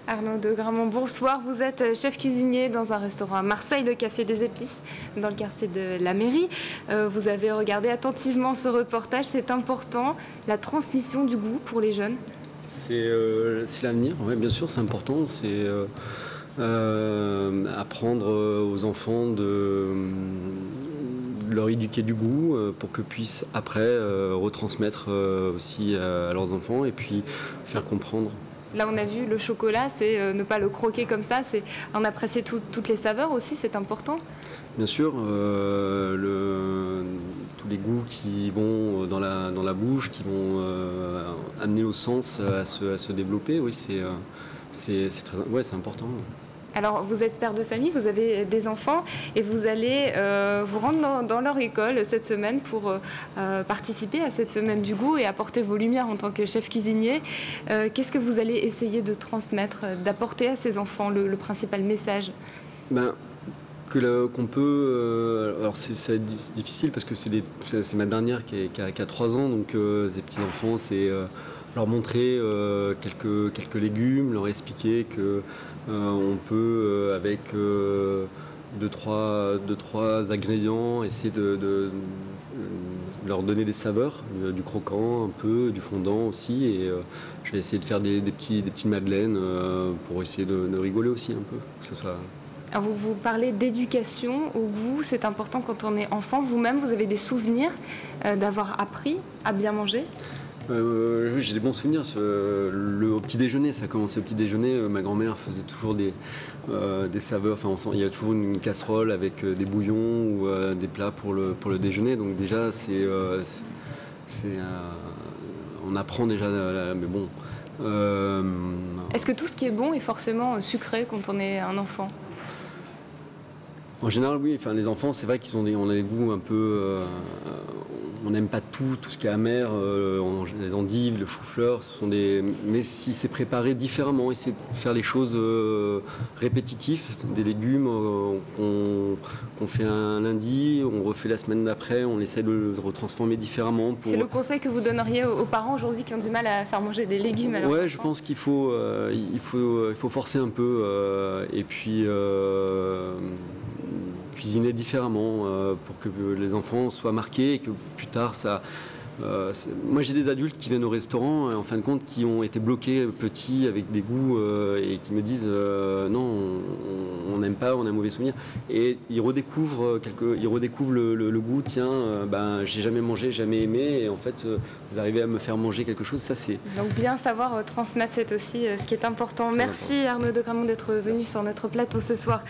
Arnaud de Gramont, bonsoir. Vous êtes chef cuisinier dans un restaurant à Marseille, le Café des Épices, dans le quartier de la Mairie. Vous avez regardé attentivement ce reportage. C'est important, la transmission du goût pour les jeunes. C'est l'avenir, ouais, bien sûr, c'est important. C'est apprendre aux enfants de leur éduquer du goût pour que puissent après retransmettre aussi à leurs enfants et puis faire comprendre. Là, on a vu le chocolat, c'est ne pas le croquer comme ça, c'est en apprécier toutes les saveurs aussi, c'est important. Bien sûr, tous les goûts qui vont dans la bouche, qui vont amener nos sens à se développer, oui, c'est important. Alors, vous êtes père de famille, vous avez des enfants et vous allez vous rendre dans leur école cette semaine pour participer à cette semaine du goût et apporter vos lumières en tant que chef cuisinier. Qu'est-ce que vous allez essayer de transmettre, d'apporter à ces enfants le principal message? Qu'on peut... alors ça va être difficile parce que c'est ma dernière qui a 3 ans, donc ces petits-enfants, c'est leur montrer quelques légumes, leur expliquer que on peut avec 2-3 ingrédients essayer de leur donner des saveurs, du croquant un peu, du fondant aussi, et je vais essayer de faire des petites madeleines pour essayer de rigoler aussi un peu, que ce soit... Alors vous parlez d'éducation au goût, c'est important quand on est enfant. Vous-même, vous avez des souvenirs d'avoir appris à bien manger? Oui, j'ai des bons souvenirs. Au petit déjeuner, ça a commencé au petit déjeuner. Ma grand-mère faisait toujours des saveurs. Enfin, il y a toujours une casserole avec des bouillons ou des plats pour le déjeuner. Donc déjà, on apprend déjà. Mais bon. Est-ce que tout ce qui est bon est forcément sucré quand on est un enfant? En général, oui. Enfin, les enfants, c'est vrai on a des goûts un peu. On n'aime pas tout ce qui est amer. Les endives, le chou-fleur, mais si c'est préparé différemment, essayer de faire les choses répétitives, des légumes qu'on fait un lundi, on refait la semaine d'après, on essaie de le retransformer différemment. C'est le conseil que vous donneriez aux parents aujourd'hui qui ont du mal à faire manger des légumes à leurs enfants? Je pense qu'il faut forcer un peu et puis cuisiner différemment pour que les enfants soient marqués et que plus tard ça... moi j'ai des adultes qui viennent au restaurant en fin de compte qui ont été bloqués petits avec des goûts et qui me disent non, on n'aime pas, on a un mauvais souvenir, et ils redécouvrent le goût. Tiens, j'ai jamais mangé, jamais aimé, et en fait vous arrivez à me faire manger quelque chose. Ça, c'est donc bien savoir transmettre, c'est aussi ce qui est important. Merci Arnaud de Gramont d'être venu sur notre plateau ce soir.